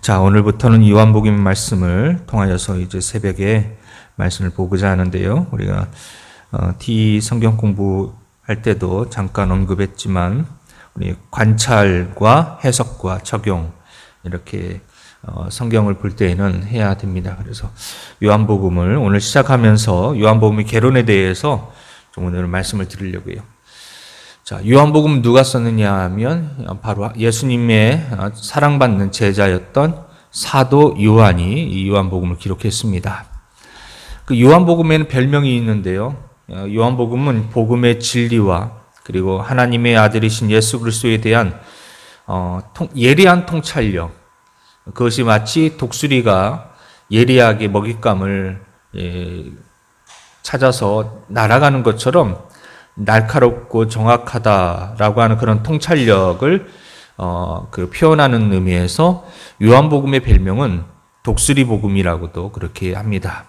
자, 오늘부터는 요한복음 말씀을 통하여서 이제 새벽에 말씀을 보고자 하는데요. 우리가 성경 공부할 때도 잠깐 언급했지만 우리 관찰과 해석과 적용 이렇게 성경을 볼 때에는 해야 됩니다. 그래서 요한복음을 오늘 시작하면서 요한복음의 개론에 대해서 좀 오늘 말씀을 드리려고요. 자, 요한복음 누가 썼느냐 하면 바로 예수님의 사랑받는 제자였던 사도 요한이 이 요한복음을 기록했습니다. 그 요한복음에는 별명이 있는데요. 요한복음은 복음의 진리와 그리고 하나님의 아들이신 예수 그리스도에 대한 예리한 통찰력, 그것이 마치 독수리가 예리하게 먹잇감을 찾아서 날아가는 것처럼 날카롭고 정확하다라고 하는 그런 통찰력을 표현하는 의미에서 요한복음의 별명은 독수리복음이라고도 그렇게 합니다.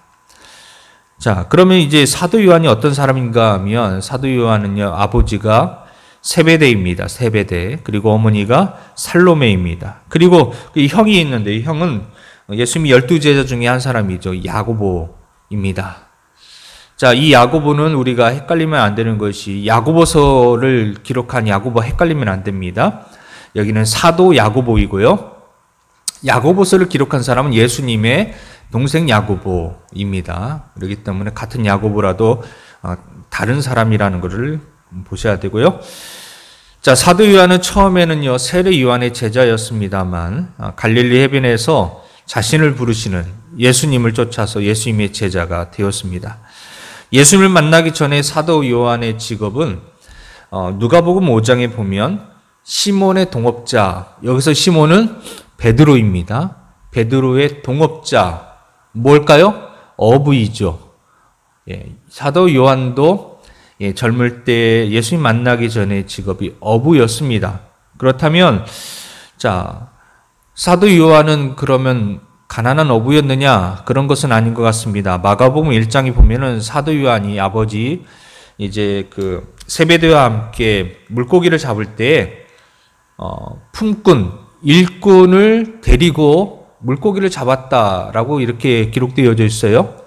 자, 그러면 이제 사도 요한이 어떤 사람인가 하면 사도 요한은요, 아버지가 세베대입니다. 세베대. 그리고 어머니가 살로메입니다. 그리고 그 형이 있는데 이 형은 예수님이 12제자 중에 한 사람이죠. 야고보입니다. 자, 이 야고보는 우리가 헷갈리면 안 되는 것이 야고보서를 기록한 야고보와 헷갈리면 안 됩니다. 여기는 사도 야고보이고요. 야고보서를 기록한 사람은 예수님의 동생 야고보입니다. 그렇기 때문에 같은 야고보라도 다른 사람이라는 것을 보셔야 되고요. 자, 사도 요한은 처음에는요, 세례 요한의 제자였습니다만 갈릴리 해변에서 자신을 부르시는 예수님을 쫓아서 예수님의 제자가 되었습니다. 예수님을 만나기 전에 사도 요한의 직업은 누가복음 5장에 보면 시몬의 동업자, 여기서 시몬은 베드로입니다. 베드로의 동업자, 뭘까요? 어부이죠. 사도 요한도 젊을 때 예수님 만나기 전에 직업이 어부였습니다. 그렇다면 자, 사도 요한은 그러면 가난한 어부였느냐? 그런 것은 아닌 것 같습니다. 마가복음 1장에 보면은 사도 요한이 아버지 이제 그 세베대와 함께 물고기를 잡을 때 일꾼을 데리고 물고기를 잡았다라고 이렇게 기록되어져 있어요.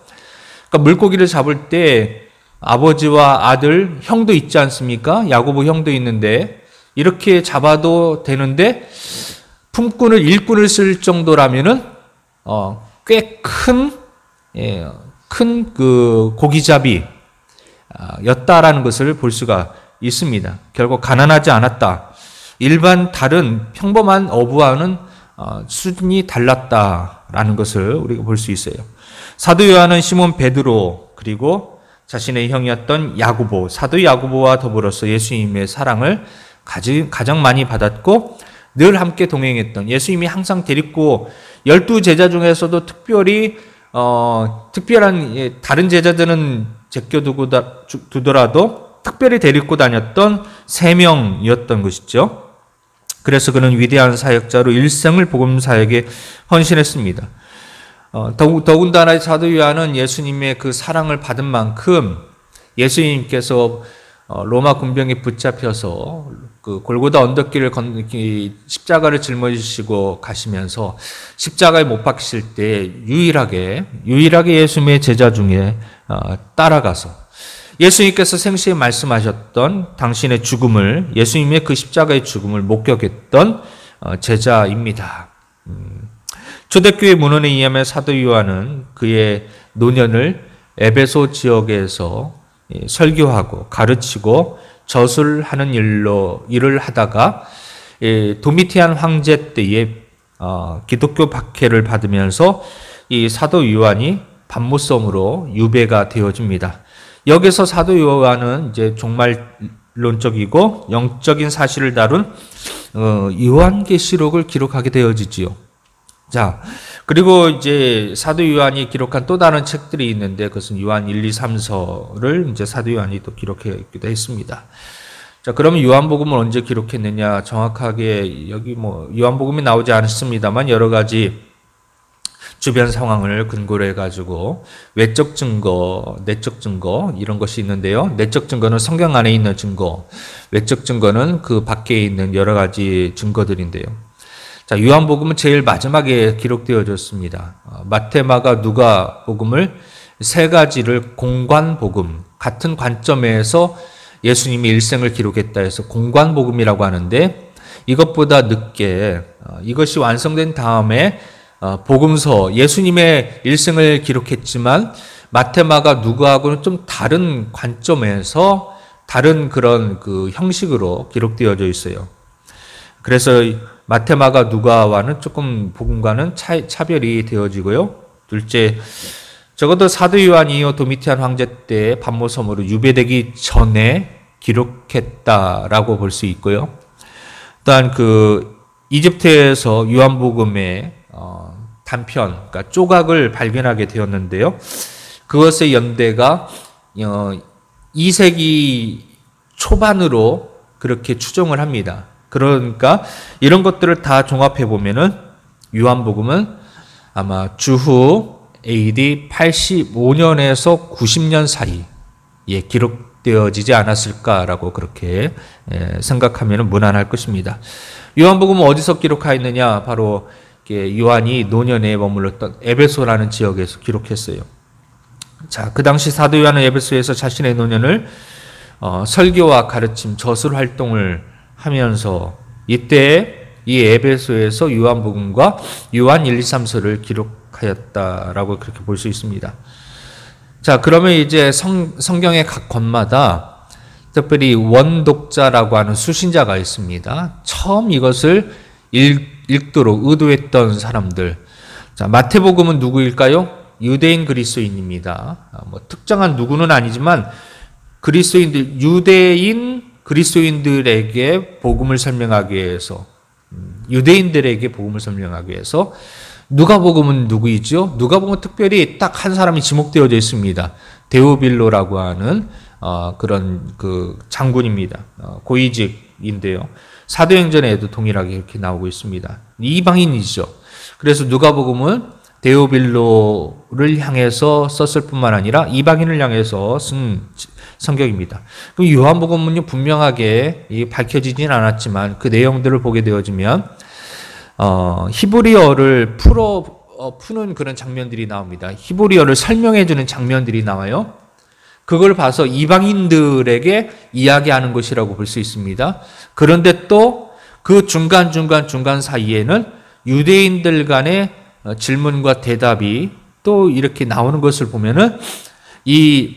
그러니까 물고기를 잡을 때 아버지와 아들, 형도 있지 않습니까? 야고보 형도 있는데 이렇게 잡아도 되는데 일꾼을 쓸 정도라면은 꽤 큰 그 고기잡이 였다라는 것을 볼 수가 있습니다. 결국 가난하지 않았다. 일반 다른 평범한 어부와는 수준이 달랐다라는 것을 우리가 볼 수 있어요. 사도 요한은 시몬 베드로 그리고 자신의 형이었던 야고보, 사도 야고보와 더불어서 예수님의 사랑을 가장 많이 받았고 늘 함께 동행했던, 예수님이 항상 데리고 12제자 중에서도 특별한 다른 제자들은 제껴두더라도 특별히 데리고 다녔던 3명이었던 것이죠. 그래서 그는 위대한 사역자로 일생을 복음 사역에 헌신했습니다. 더군다나 사도 요한은 예수님의 그 사랑을 받은 만큼 예수님께서 로마 군병에 붙잡혀서 그 골고다 언덕길을 십자가를 짊어지시고 가시면서 십자가에 못 박히실 때 유일하게 예수님의 제자 중에 따라가서 예수님께서 생시에 말씀하셨던 당신의 죽음을, 예수님의 그 십자가의 죽음을 목격했던 제자입니다. 초대교회 문헌에 의하면 사도 요한은 그의 노년을 에베소 지역에서 설교하고 가르치고 저술하는 일을 하다가 도미티안 황제 때에 기독교 박해를 받으면서 이 사도 요한이 밤모섬으로 유배가 되어집니다. 여기서 사도 요한은 이제 종말론적이고 영적인 사실을 다룬 요한계시록을 기록하게 되어지지요. 자, 그리고 이제 사도 요한이 기록한 또 다른 책들이 있는데 그것은 요한 1, 2, 3서를 이제 사도 요한이 또 기록했기도 했습니다. 자, 그러면 요한복음을 언제 기록했느냐? 정확하게 여기 요한복음이 나오지 않습니다만 여러 가지 주변 상황을 근거로 해가지고 외적 증거, 내적 증거 이런 것이 있는데요. 내적 증거는 성경 안에 있는 증거, 외적 증거는 그 밖에 있는 여러 가지 증거들인데요. 자, 요한복음은 제일 마지막에 기록되어졌습니다. 마태, 마가, 누가 복음을 세 가지를 공관복음, 같은 관점에서 예수님이 일생을 기록했다 해서 공관복음이라고 하는데, 이것보다 늦게 이것이 완성된 다음에 복음서, 예수님의 일생을 기록했지만 마태, 마가, 누가하고는 좀 다른 관점에서 다른 그런 그 형식으로 기록되어져 있어요. 그래서 마태, 마가, 누가와는 조금 복음과는 차별이 되어지고요. 둘째, 적어도 사도 요한이요 도미티안 황제 때 반모섬으로 유배되기 전에 기록했다라고 볼 수 있고요. 또한 그 이집트에서 요한복음의 단편, 그러니까 조각을 발견하게 되었는데요. 그것의 연대가 2세기 초반으로 그렇게 추정을 합니다. 그러니까 이런 것들을 다 종합해 보면은 요한복음은 아마 주후 AD 85년에서 90년 사이에 기록되어지지 않았을까라고 그렇게 생각하면 무난할 것입니다. 요한복음은 어디서 기록하였느냐? 바로 요한이 노년에 머물렀던 에베소라는 지역에서 기록했어요. 자, 그 당시 사도 요한은 에베소에서 자신의 노년을 설교와 가르침, 저술 활동을 하면서 이때 이 에베소에서 요한복음과 요한 1, 2, 3서를 기록하였다라고 그렇게 볼 수 있습니다. 자, 그러면 이제 성경의 각 권마다 특별히 원독자라고 하는 수신자가 있습니다. 처음 이것을 읽도록 의도했던 사람들. 자, 마태복음은 누구일까요? 유대인 그리스도인입니다. 뭐 특정한 누구는 아니지만 그리스도인들, 유대인 그리스도인들에게 복음을 설명하기 위해서, 유대인들에게 복음을 설명하기 위해서. 누가복음은 누구이죠? 누가복음은 특별히 딱 한 사람이 지목되어져 있습니다. 데오빌로라고 하는 그런 그 장군입니다. 고위직인데요. 사도행전에도 동일하게 이렇게 나오고 있습니다. 이방인이죠. 그래서 누가복음은 데오빌로를 향해서 썼을 뿐만 아니라 이방인을 향해서 쓴 성경입니다. 그럼 요한복음은요, 분명하게 밝혀지진 않았지만 그 내용들을 보게 되어지면 히브리어를 푸는 그런 장면들이 나옵니다. 히브리어를 설명해주는 장면들이 나와요. 그걸 봐서 이방인들에게 이야기하는 것이라고 볼 수 있습니다. 그런데 또 그 중간 사이에는 유대인들 간의 질문과 대답이 또 이렇게 나오는 것을 보면은 이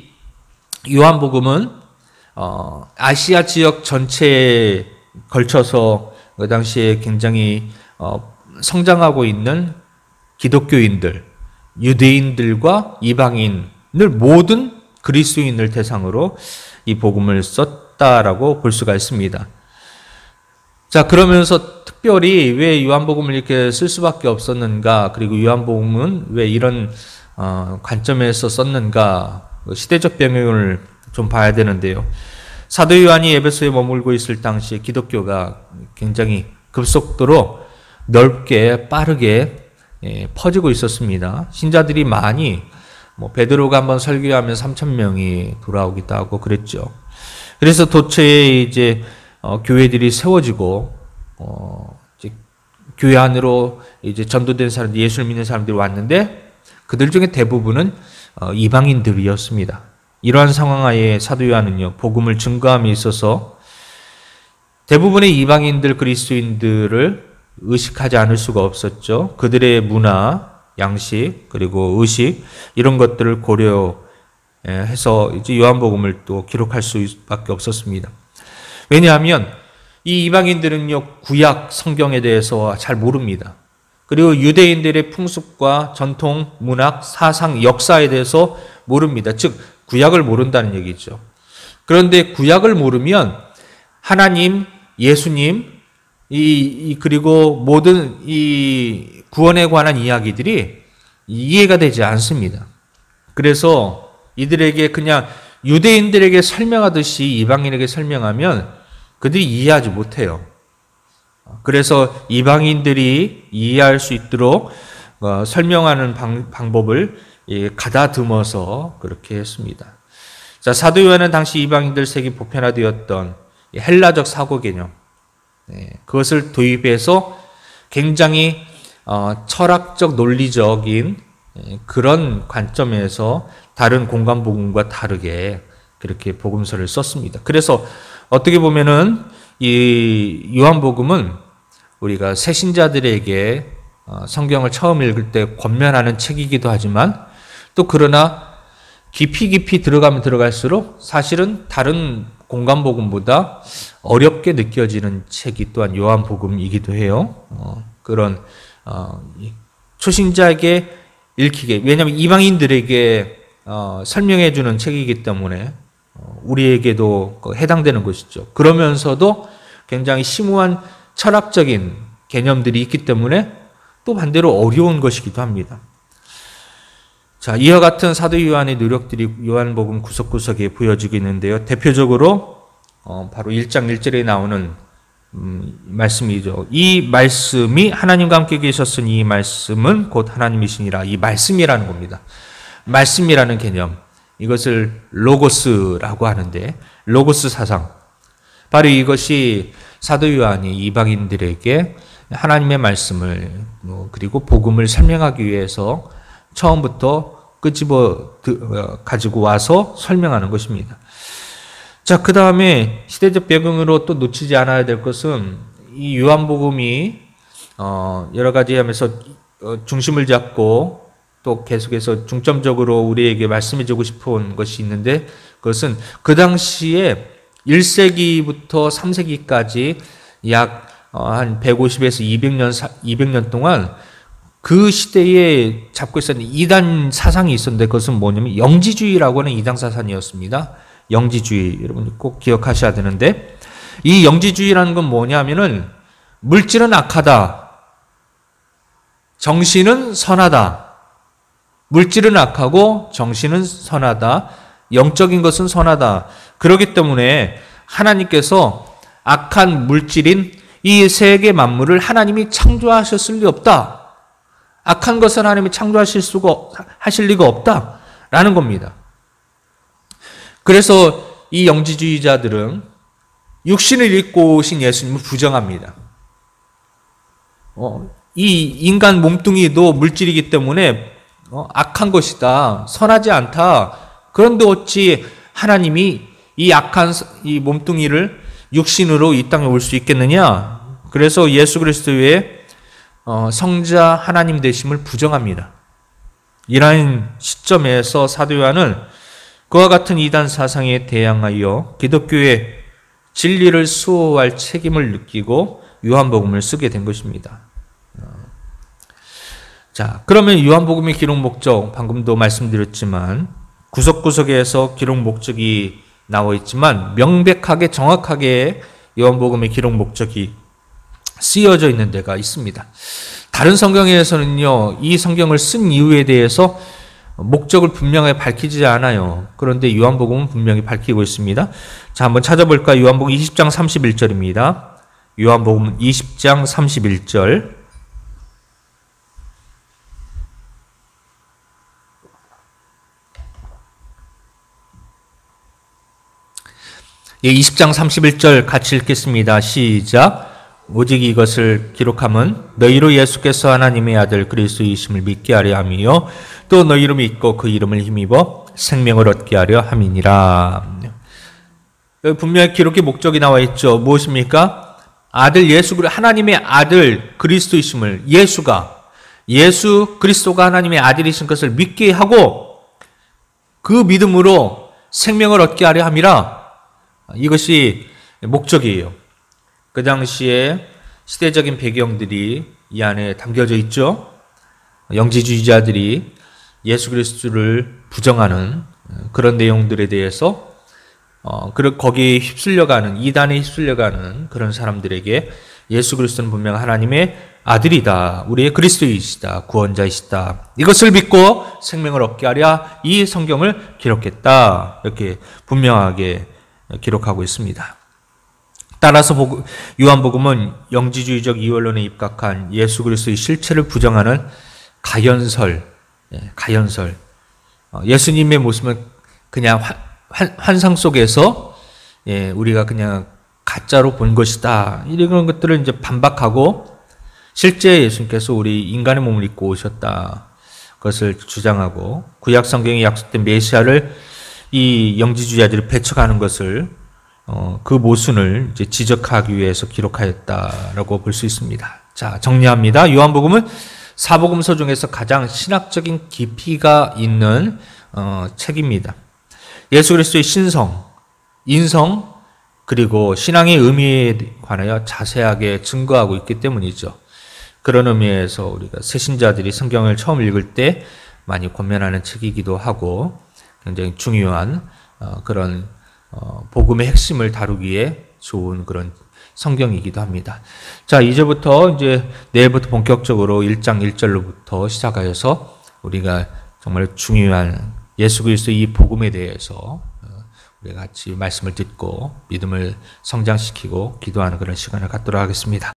요한복음은 아시아 지역 전체에 걸쳐서 그 당시에 굉장히 성장하고 있는 기독교인들, 유대인들과 이방인을 모든 그리스도인을 대상으로 이 복음을 썼다라고 볼 수가 있습니다. 자, 그러면서 특별히 왜 요한복음을 이렇게 쓸 수밖에 없었는가, 그리고 요한복음은 왜 이런 관점에서 썼는가, 시대적 배경을 좀 봐야 되는데요. 사도 요한이 에베소에 머물고 있을 당시에 기독교가 굉장히 급속도로 넓게 빠르게 퍼지고 있었습니다. 신자들이 많이, 베드로가 한번 설교하면 3,000명이 돌아오기도 하고 그랬죠. 그래서 도처에 이제 교회들이 세워지고 이제 교회 안으로 이제 전도된 사람들, 예수를 믿는 사람들이 왔는데 그들 중에 대부분은 이방인들이었습니다. 이러한 상황 하에 사도 요한은요, 복음을 증거함에 있어서 대부분의 이방인들, 그리스도인들을 의식하지 않을 수가 없었죠. 그들의 문화, 양식, 그리고 의식, 이런 것들을 고려해서 이제 요한복음을 또 기록할 수밖에 없었습니다. 왜냐하면 이 이방인들은요, 구약 성경에 대해서 잘 모릅니다. 그리고 유대인들의 풍습과 전통, 문학, 사상, 역사에 대해서 모릅니다. 즉, 구약을 모른다는 얘기죠. 그런데 구약을 모르면 하나님, 예수님, 그리고 모든 이 구원에 관한 이야기들이 이해가 되지 않습니다. 그래서 이들에게 그냥 유대인들에게 설명하듯이 이방인에게 설명하면 그들이 이해하지 못해요. 그래서 이방인들이 이해할 수 있도록 설명하는 방법을 가다듬어서 그렇게 했습니다. 자, 사도 요한은 당시 이방인들 세계 보편화되었던 헬라적 사고 개념, 그것을 도입해서 굉장히 철학적 논리적인 그런 관점에서 다른 공간복음과 다르게 그렇게 복음서를 썼습니다. 그래서 어떻게 보면은 이 요한복음은 우리가 새신자들에게 성경을 처음 읽을 때 권면하는 책이기도 하지만 또 그러나 깊이 들어가면 들어갈수록 사실은 다른 공간복음보다 어렵게 느껴지는 책이 또한 요한복음이기도 해요. 그런 초신자에게 읽히게, 왜냐하면 이방인들에게 설명해 주는 책이기 때문에 우리에게도 해당되는 것이죠. 그러면서도 굉장히 심오한 철학적인 개념들이 있기 때문에 또 반대로 어려운 것이기도 합니다. 자, 이와 같은 사도 요한의 노력들이 요한복음 구석구석에 보여지고 있는데요. 대표적으로 바로 1장 1절에 나오는 말씀이죠. 이 말씀이 하나님과 함께 계셨으니 이 말씀은 곧 하나님이시니라. 이 말씀이라는 겁니다. 말씀이라는 개념, 이것을 로고스라고 하는데, 로고스 사상, 바로 이것이 사도 요한이 이방인들에게 하나님의 말씀을 그리고 복음을 설명하기 위해서 처음부터 끄집어 가지고 와서 설명하는 것입니다. 자, 그 다음에 시대적 배경으로 또 놓치지 않아야 될 것은 이 요한복음이 여러 가지 하면서 중심을 잡고 또 계속해서 중점적으로 우리에게 말씀해주고 싶은 것이 있는데, 그것은 그 당시에 1세기부터 3세기까지 약 한 150에서 200년 동안 그 시대에 잡고 있었는 이단 사상이 있었는데, 그것은 뭐냐면 영지주의라고 하는 이단 사상이었습니다. 영지주의, 여러분 꼭 기억하셔야 되는데, 이 영지주의라는 건 뭐냐면은 물질은 악하다, 정신은 선하다. 물질은 악하고 정신은 선하다. 영적인 것은 선하다. 그렇기 때문에 하나님께서 악한 물질인 이 세계 만물을 하나님이 창조하셨을 리 없다. 악한 것을 하나님이 하실 리가 없다라는 겁니다. 그래서 이 영지주의자들은 육신을 입고 오신 예수님을 부정합니다. 이 인간 몸뚱이도 물질이기 때문에 악한 것이다, 선하지 않다. 그런데 어찌 하나님이 이 악한 이 몸뚱이를 육신으로 이 땅에 올 수 있겠느냐? 그래서 예수 그리스도의 성자 하나님 되심을 부정합니다. 이러한 시점에서 사도 요한은 그와 같은 이단 사상에 대항하여 기독교의 진리를 수호할 책임을 느끼고 요한복음을 쓰게 된 것입니다. 자, 그러면 요한복음의 기록 목적, 방금도 말씀드렸지만 구석구석에서 기록 목적이 나와 있지만 명백하게 정확하게 요한복음의 기록 목적이 쓰여져 있는 데가 있습니다. 다른 성경에서는요, 이 성경을 쓴 이유에 대해서 목적을 분명하게 밝히지 않아요. 그런데 요한복음은 분명히 밝히고 있습니다. 자, 한번 찾아볼까요? 요한복음 20장 31절입니다. 요한복음 20장 31절. 예, 20장 31절 같이 읽겠습니다. 시작. 오직 이것을 기록함은 너희로 예수께서 하나님의 아들 그리스도이심을 믿게 하려 함이요 또 너희로 믿고 그 이름을 힘입어 생명을 얻게 하려 함이니라. 여기 분명히 기록의 목적이 나와 있죠. 무엇입니까? 아들 하나님의 아들 그리스도이심을, 예수 그리스도가 하나님의 아들이신 것을 믿게 하고 그 믿음으로 생명을 얻게 하려 함이라. 이것이 목적이에요. 그 당시에 시대적인 배경들이 이 안에 담겨져 있죠. 영지주의자들이 예수 그리스도를 부정하는 그런 내용들에 대해서 거기에 휩쓸려가는, 이단에 휩쓸려가는 그런 사람들에게 예수 그리스도는 분명 하나님의 아들이다, 우리의 그리스도이시다, 구원자이시다, 이것을 믿고 생명을 얻게 하려 이 성경을 기록했다, 이렇게 분명하게 기록하고 있습니다. 따라서 요한복음은 영지주의적 이원론에 입각한 예수 그리스도의 실체를 부정하는 가연설, 예수님의 모습은 그냥 환상 속에서 우리가 그냥 가짜로 본 것이다, 이런 것들을 이제 반박하고 실제 예수님께서 우리 인간의 몸을 입고 오셨다. 그것을 주장하고 구약 성경에 약속된 메시아를 이 영지주의자들이 배척하는 것을 그 모순을 이제 지적하기 위해서 기록하였다라고 볼 수 있습니다. 자, 정리합니다. 요한복음은 사복음서 중에서 가장 신학적인 깊이가 있는 책입니다. 예수 그리스도의 신성, 인성, 그리고 신앙의 의미에 관하여 자세하게 증거하고 있기 때문이죠. 그런 의미에서 우리가 새신자들이 성경을 처음 읽을 때 많이 권면하는 책이기도 하고 굉장히 중요한 그런 복음의 핵심을 다루기에 좋은 그런 성경이기도 합니다. 자, 이제부터 이제 내일부터 본격적으로 1장 1절로부터 시작하여서 우리가 정말 중요한 예수 그리스도의 이 복음에 대해서 우리가 같이 말씀을 듣고 믿음을 성장시키고 기도하는 그런 시간을 갖도록 하겠습니다.